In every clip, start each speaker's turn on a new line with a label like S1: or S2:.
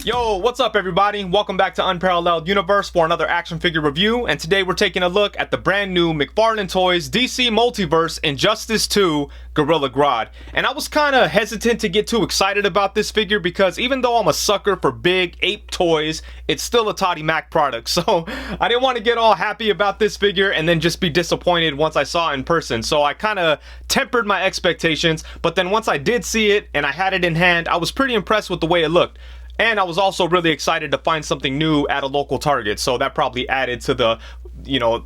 S1: Yo, what's up everybody? Welcome back to Unparalleled Universe for another action figure review, and today we're taking a look at the brand new McFarlane Toys DC Multiverse Injustice 2 Gorilla Grodd. And I was kind of hesitant to get too excited about this figure because even though I'm a sucker for big ape toys, it's still a Toddy Mac product. So I didn't want to get all happy about this figure and then just be disappointed once I saw it in person. So I kind of tempered my expectations, but then once I did see it and I had it in hand, I was pretty impressed with the way it looked. And I was also really excited to find something new at a local Target, so that probably added to the, you know,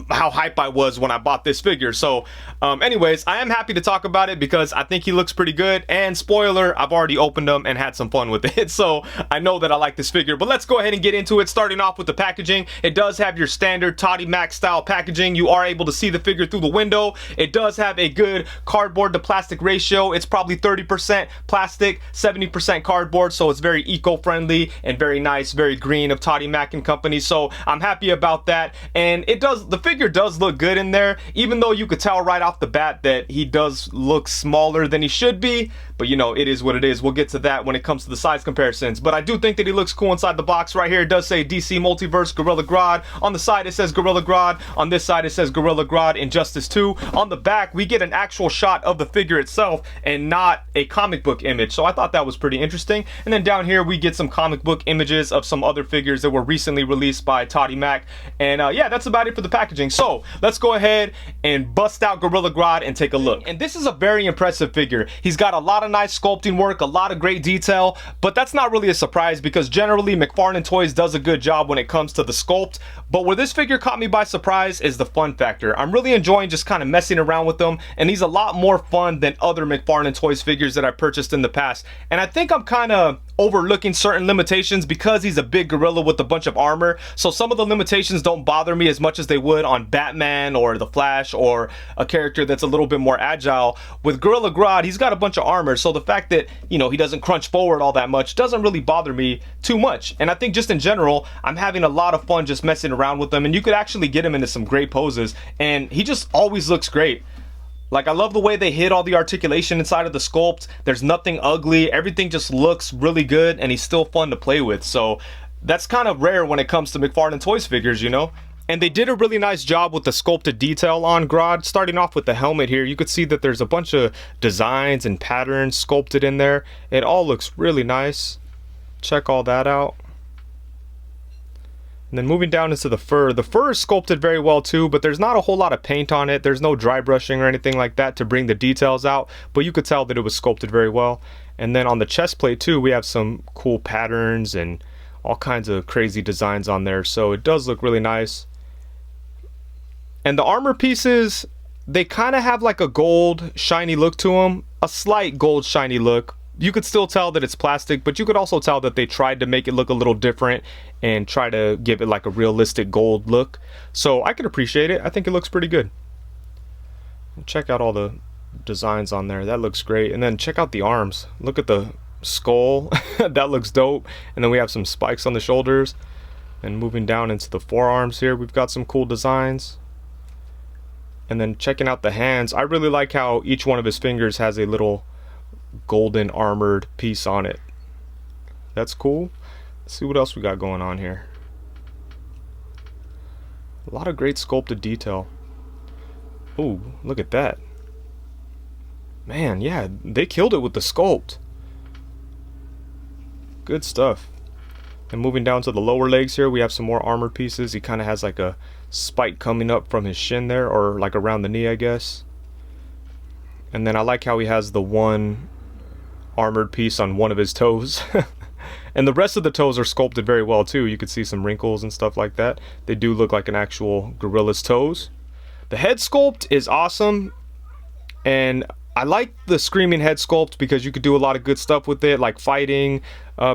S1: how hype I was when I bought this figure. So anyways, I am happy to talk about it because I think he looks pretty good, and spoiler, I've already opened them and had some fun with it, so I know that I like this figure. But let's go ahead and get into it, starting off with the packaging. It does have your standard Toddy Mac style packaging. You are able to see the figure through the window. It does have a good cardboard to plastic ratio. It's probably 30% plastic, 70% cardboard, so it's very eco-friendly and very nice, very green of Toddy Mac and Company. So I'm happy about that. And the figure does look good in there, even though you could tell right off the bat that he does look smaller than he should be. But you know, it is what it is. We'll get to that when it comes to the size comparisons. But I do think that he looks cool inside the box. Right here it does say DC Multiverse Gorilla Grodd. On the side it says Gorilla Grodd. On this side it says Gorilla Grodd Injustice 2. On the back we get an actual shot of the figure itself and not a comic book image. So I thought that was pretty interesting. And then down here we get some comic book images of some other figures that were recently released by Toddy Mac. And yeah, that's about it for the packaging. So let's go ahead and bust out Gorilla Grodd and take a look. And this is a very impressive figure. He's got a lot of nice sculpting work, a lot of great detail, but that's not really a surprise because generally McFarlane Toys does a good job when it comes to the sculpt. But where this figure caught me by surprise is the fun factor. I'm really enjoying just kind of messing around with him, and he's a lot more fun than other McFarlane Toys figures that I purchased in the past. And I think I'm kind of overlooking certain limitations because he's a big gorilla with a bunch of armor. So some of the limitations don't bother me as much as they would on Batman or the Flash or a character that's a little bit more agile. With Gorilla Grodd, he's got a bunch of armor, so the fact that, you know, he doesn't crunch forward all that much doesn't really bother me too much. And I think just in general, I'm having a lot of fun just messing around with him, and you could actually get him into some great poses, and he just always looks great. Like, I love the way they hit all the articulation inside of the sculpt. There's nothing ugly. Everything just looks really good, and he's still fun to play with. So that's kind of rare when it comes to McFarlane Toys figures, you know? And they did a really nice job with the sculpted detail on Grodd. Starting off with the helmet here, you could see that there's a bunch of designs and patterns sculpted in there. It all looks really nice. Check all that out. And then moving down into the fur is sculpted very well too, but there's not a whole lot of paint on it. There's no dry brushing or anything like that to bring the details out, but you could tell that it was sculpted very well. And then on the chest plate too, we have some cool patterns and all kinds of crazy designs on there, so it does look really nice. And the armor pieces, they kind of have like a gold shiny look to them, a slight gold shiny look. You could still tell that it's plastic, but you could also tell that they tried to make it look a little different and try to give it like a realistic gold look. So I can appreciate it. I think it looks pretty good. Check out all the designs on there. That looks great. And then check out the arms. Look at the skull. That looks dope. And then we have some spikes on the shoulders. And moving down into the forearms here, we've got some cool designs. And then checking out the hands, I really like how each one of his fingers has a little golden armored piece on it. That's cool. Let's see what else we got going on here. A lot of great sculpted detail. Ooh, look at that. Man, yeah, they killed it with the sculpt. Good stuff. And moving down to the lower legs here, we have some more armored pieces. He kind of has like a spike coming up from his shin there, or like around the knee, I guess. And then I like how he has the one armored piece on one of his toes. And the rest of the toes are sculpted very well too. You can see some wrinkles and stuff like that. They do look like an actual gorilla's toes. The head sculpt is awesome, and I like the screaming head sculpt because you could do a lot of good stuff with it, like fighting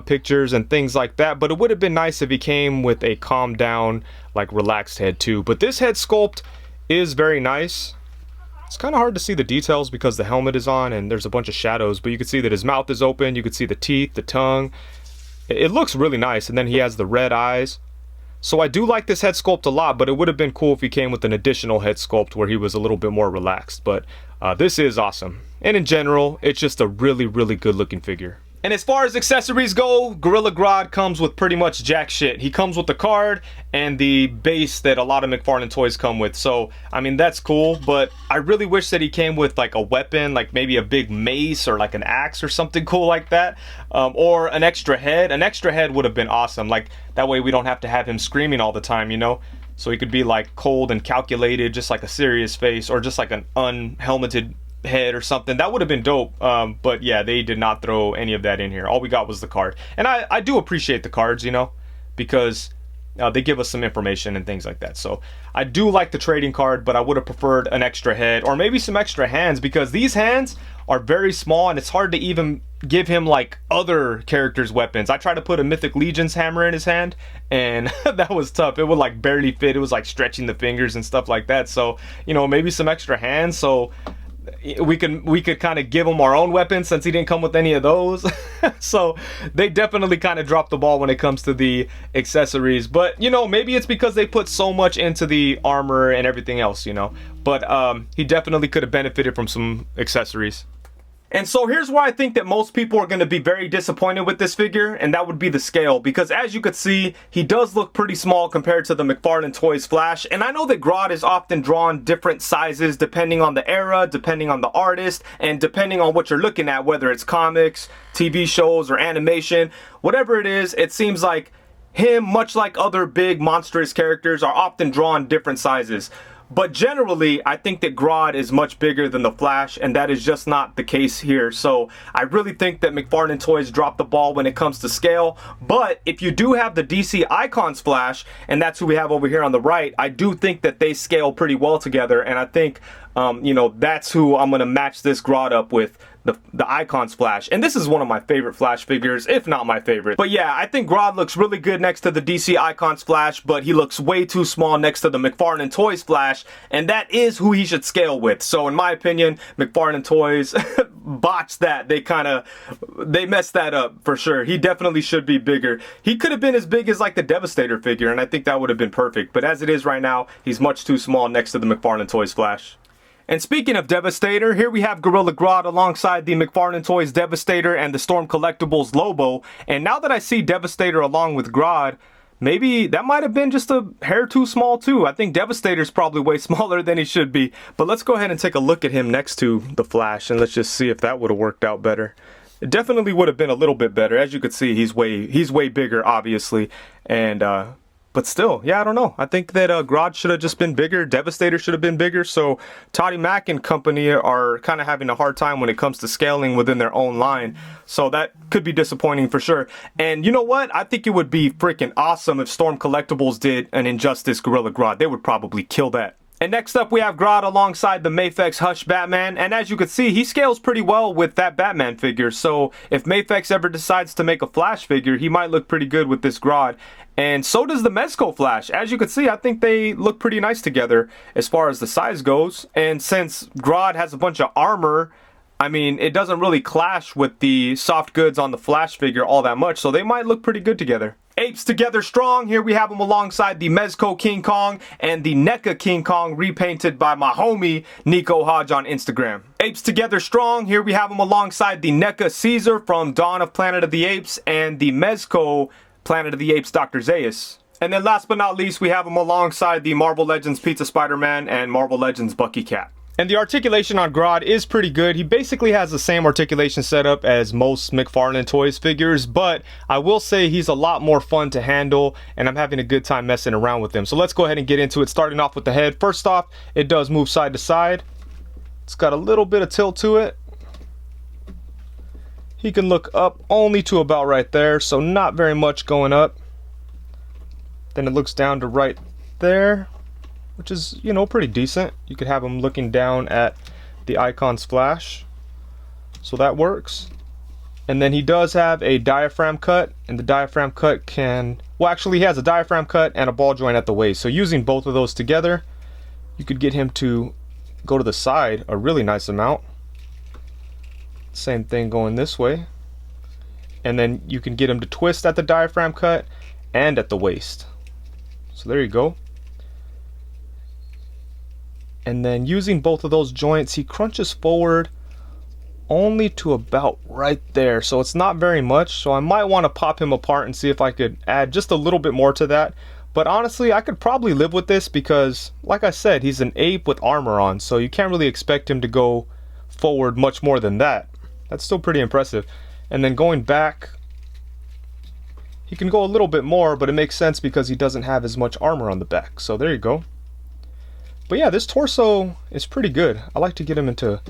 S1: pictures and things like that. But it would have been nice if he came with a calmed down, like relaxed head too. But this head sculpt is very nice. It's kind of hard to see the details because the helmet is on and there's a bunch of shadows, but you can see that his mouth is open. You can see the teeth, the tongue. It looks really nice. And then he has the red eyes. So I do like this head sculpt a lot, but it would have been cool if he came with an additional head sculpt where he was a little bit more relaxed. But this is awesome. And in general, it's just a really, really good looking figure. And as far as accessories go, Gorilla Grodd comes with pretty much jack shit. He comes with the card and the base that a lot of McFarlane toys come with. So, I mean, that's cool, but I really wish that he came with like a weapon, like maybe a big mace or like an axe or something cool like that. Or an extra head. An extra head would have been awesome. Like, that way we don't have to have him screaming all the time, you know? So he could be like cold and calculated, just like a serious face, or just like an unhelmeted head or something. That would have been dope. But yeah, they did not throw any of that in here. All we got was the card. And I do appreciate the cards, you know, because they give us some information and things like that. So I do like the trading card, but I would have preferred an extra head or maybe some extra hands, because these hands are very small and it's hard to even give him like other characters' weapons. I tried to put a Mythic Legion's hammer in his hand and that was tough. It would like barely fit. It was like stretching the fingers and stuff like that. So, you know, maybe some extra hands so we could kind of give him our own weapons, since he didn't come with any of those. So they definitely kind of dropped the ball when it comes to the accessories. But, you know, maybe it's because they put so much into the armor and everything else, you know. But he definitely could have benefited from some accessories. And so here's why I think that most people are going to be very disappointed with this figure, and that would be the scale. Because as you could see, he does look pretty small compared to the McFarlane Toys Flash. And I know that Grodd is often drawn different sizes depending on the era, depending on the artist, and depending on what you're looking at, whether it's comics, TV shows, or animation. Whatever it is, it seems like him, much like other big monstrous characters, are often drawn different sizes. But generally, I think that Grodd is much bigger than the Flash, and that is just not the case here. So I really think that McFarlane Toys dropped the ball when it comes to scale. But if you do have the DC Icons Flash, and that's who we have over here on the right, I do think that they scale pretty well together. And I think, you know, that's who I'm going to match this Grodd up with. The Icons Flash. And this is one of my favorite Flash figures, if not my favorite. But yeah, I think Grodd looks really good next to the DC Icons Flash, but he looks way too small next to the McFarlane Toys Flash, and that is who he should scale with. So in my opinion, McFarlane Toys botched that. They messed that up for sure. He definitely should be bigger. He could have been as big as like the Devastator figure, and I think that would have been perfect. But as it is right now, he's much too small next to the McFarlane Toys Flash. And speaking of Devastator, here we have Gorilla Grodd alongside the McFarlane Toys Devastator and the Storm Collectibles Lobo. And now that I see Devastator along with Grodd, maybe that might have been just a hair too small too. I think Devastator's probably way smaller than he should be. But let's go ahead and take a look at him next to the Flash, and let's just see if that would have worked out better. It definitely would have been a little bit better. As you could see, he's way bigger, obviously. And but still, yeah, I don't know. I think that Grodd should have just been bigger. Devastator should have been bigger. So Toddy Mac and company are kind of having a hard time when it comes to scaling within their own line. So that could be disappointing for sure. And you know what? I think it would be freaking awesome if Storm Collectibles did an Injustice Gorilla Grodd. They would probably kill that. And next up we have Grodd alongside the Mafex Hush Batman, and as you can see, he scales pretty well with that Batman figure. So if Mafex ever decides to make a Flash figure, he might look pretty good with this Grodd. And so does the Mezco Flash. As you can see, I think they look pretty nice together as far as the size goes. And since Grodd has a bunch of armor, I mean, it doesn't really clash with the soft goods on the Flash figure all that much, so they might look pretty good together. Apes together strong. Here we have them alongside the Mezco King Kong and the NECA King Kong, repainted by my homie Nico Hodge on Instagram. Apes together strong. Here we have them alongside the NECA Caesar from Dawn of Planet of the Apes and the Mezco Planet of the Apes Dr. Zaius. And then last but not least, we have them alongside the Marvel Legends Pizza Spider-Man and Marvel Legends Bucky Cat. And the articulation on Grodd is pretty good. He basically has the same articulation setup as most McFarlane Toys figures, but I will say he's a lot more fun to handle, and I'm having a good time messing around with him. So let's go ahead and get into it, starting off with the head. First off, it does move side to side. It's got a little bit of tilt to it. He can look up only to about right there, so not very much going up. Then it looks down to right there, which is, you know, pretty decent. You could have him looking down at the Icons Flash, so that works. And then he does have a diaphragm cut, and the diaphragm cut can, well, actually he has a diaphragm cut and a ball joint at the waist, so using both of those together, you could get him to go to the side a really nice amount. Same thing going this way, and then you can get him to twist at the diaphragm cut and at the waist. So there you go. And then using both of those joints, he crunches forward only to about right there, so it's not very much. So I might want to pop him apart and see if I could add just a little bit more to that. But honestly, I could probably live with this because, like I said, he's an ape with armor on, so you can't really expect him to go forward much more than that. That's still pretty impressive. And then going back, he can go a little bit more, but it makes sense because he doesn't have as much armor on the back. So there you go. But yeah, this torso is pretty good. I like to get him into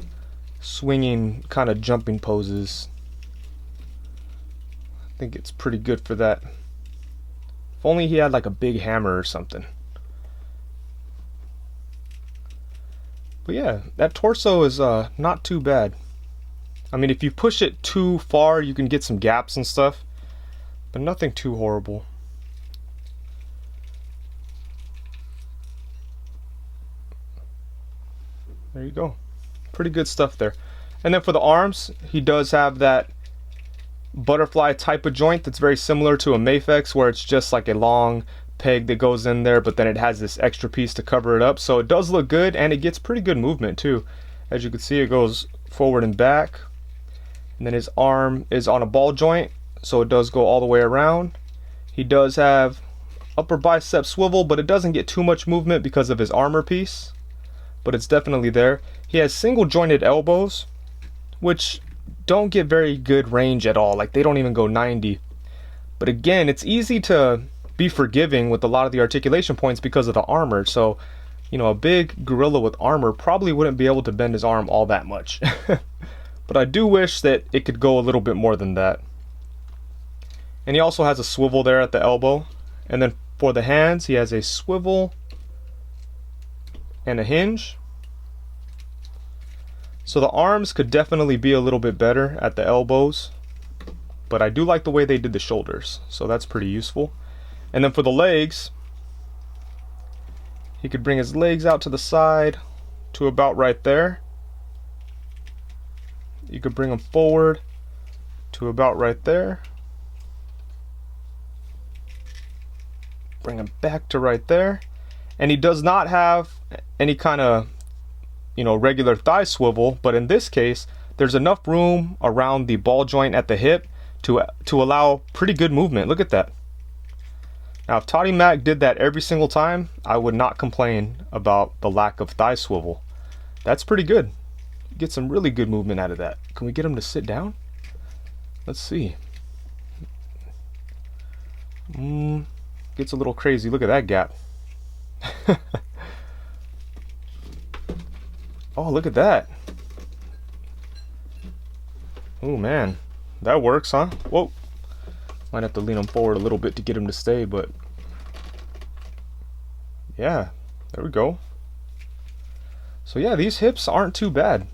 S1: swinging, kind of jumping poses. I think it's pretty good for that. If only he had like a big hammer or something. But yeah, that torso is not too bad. I mean, if you push it too far, you can get some gaps and stuff, but nothing too horrible. There you go. Pretty good stuff there. And then for the arms, he does have that butterfly type of joint that's very similar to a Mafex, where it's just like a long peg that goes in there, but then it has this extra piece to cover it up. So it does look good, and it gets pretty good movement too. As you can see, it goes forward and back. And then his arm is on a ball joint, so it does go all the way around. He does have upper bicep swivel, but it doesn't get too much movement because of his armor piece, but it's definitely there. He has single jointed elbows, which don't get very good range at all. Like, they don't even go 90. But again, it's easy to be forgiving with a lot of the articulation points because of the armor. So, you know, a big gorilla with armor probably wouldn't be able to bend his arm all that much. But I do wish that it could go a little bit more than that. And he also has a swivel there at the elbow. And then for the hands, he has a swivel and a hinge. So the arms could definitely be a little bit better at the elbows, but I do like the way they did the shoulders, so that's pretty useful. And then for the legs, he could bring his legs out to the side to about right there. You could bring them forward to about right there. Bring him back to right there. And he does not have any kind of, you know, regular thigh swivel, but in this case, there's enough room around the ball joint at the hip to allow pretty good movement. Look at that. Now, if Toddy Mac did that every single time, I would not complain about the lack of thigh swivel. That's pretty good. Get some really good movement out of that. Can we get him to sit down? Let's see. Gets a little crazy. Look at that gap. Oh, look at that. Oh man, that works, huh? Whoa. Might have to lean him forward a little bit to get him to stay, but yeah, there we go. So yeah, these hips aren't too bad.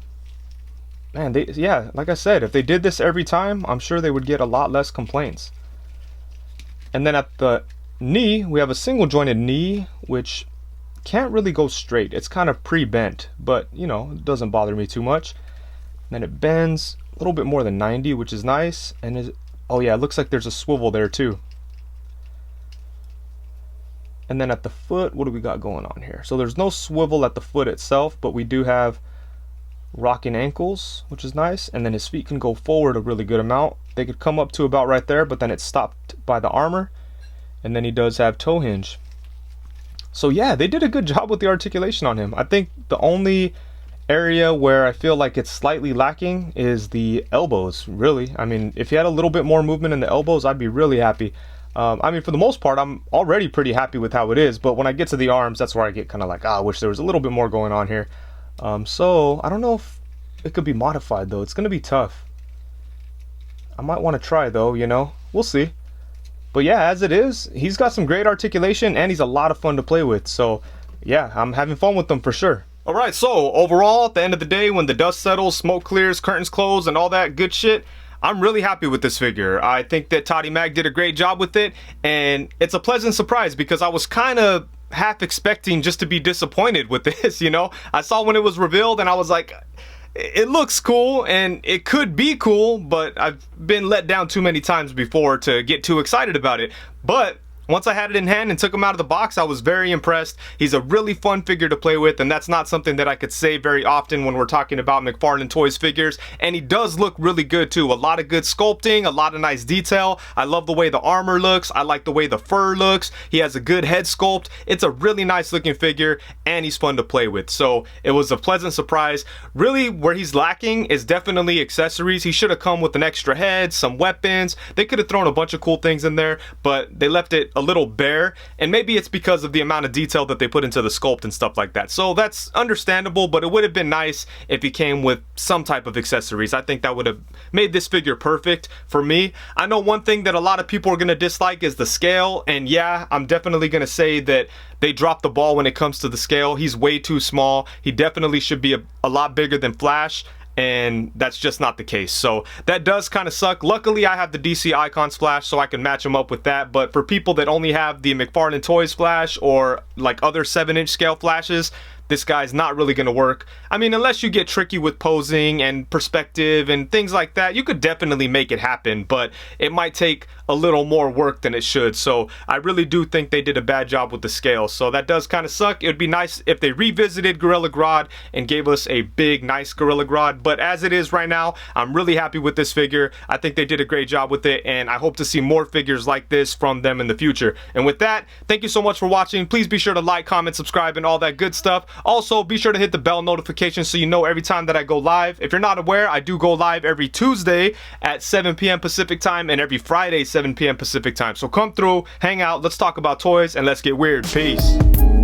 S1: Man, yeah, like I said, if they did this every time, I'm sure they would get a lot less complaints. And then at the knee, we have a single jointed knee, which can't really go straight. It's kind of pre-bent, but you know, it doesn't bother me too much. Then it bends a little bit more than 90, which is nice. And oh yeah, it looks like there's a swivel there too. And then at the foot, what do we got going on here? So there's no swivel at the foot itself, but we do have rocking ankles, which is nice. And then his feet can go forward a really good amount. They could come up to about right there, but then it's stopped by the armor. And then he does have toe hinge. So yeah, they did a good job with the articulation on him. I think the only area where I feel like it's slightly lacking is the elbows, really. I mean, if he had a little bit more movement in the elbows, I'd be really happy. I mean, for the most part, I'm already pretty happy with how it is, but when I get to the arms, that's where I get kind of like, I wish there was a little bit more going on here. So I don't know if it could be modified though. It's going to be tough. I might want to try though, you know, we'll see. But yeah, as it is, he's got some great articulation and he's a lot of fun to play with. So yeah, I'm having fun with them for sure. Alright, so overall, at the end of the day, when the dust settles, smoke clears, curtains close, and all that good shit, I'm really happy with this figure. I think that Toddy Mac did a great job with it, and it's a pleasant surprise because I was kind of half expecting just to be disappointed with this, you know? I saw when it was revealed and I was like, it looks cool and it could be cool, but I've been let down too many times before to get too excited about it. But once I had it in hand and took him out of the box, I was very impressed. He's a really fun figure to play with, and that's not something that I could say very often when we're talking about McFarlane Toys figures. And he does look really good too. A lot of good sculpting, a lot of nice detail. I love the way the armor looks. I like the way the fur looks. He has a good head sculpt. It's a really nice looking figure, and he's fun to play with. So it was a pleasant surprise. Really, where he's lacking is definitely accessories. He should have come with an extra head, some weapons. They could have thrown a bunch of cool things in there, but they left it a little bare, and maybe it's because of the amount of detail that they put into the sculpt and stuff like that. So that's understandable, but it would have been nice if he came with some type of accessories. I think that would have made this figure perfect for me. I know one thing that a lot of people are going to dislike is the scale, and yeah, I'm definitely going to say that they dropped the ball when it comes to the scale. He's way too small. He definitely should be a lot bigger than Flash, and that's just not the case. So that does kind of suck. Luckily, I have the DC Icons Flash, so I can match them up with that. But for people that only have the McFarlane Toys Flash or like other 7-inch scale flashes, this guy's not really going to work. I mean, unless you get tricky with posing and perspective and things like that, you could definitely make it happen, but it might take a little more work than it should. So I really do think they did a bad job with the scale. So that does kind of suck. It would be nice if they revisited Gorilla Grodd and gave us a big, nice Gorilla Grodd. But as it is right now, I'm really happy with this figure. I think they did a great job with it, and I hope to see more figures like this from them in the future. And with that, thank you so much for watching. Please be sure to like, comment, subscribe, and all that good stuff. Also, be sure to hit the bell notification so you know every time that I go live. If you're not aware, I do go live every Tuesday at 7 p.m. Pacific time and every Friday 7 p.m. Pacific time. So come through, hang out, let's talk about toys, and let's get weird. Peace.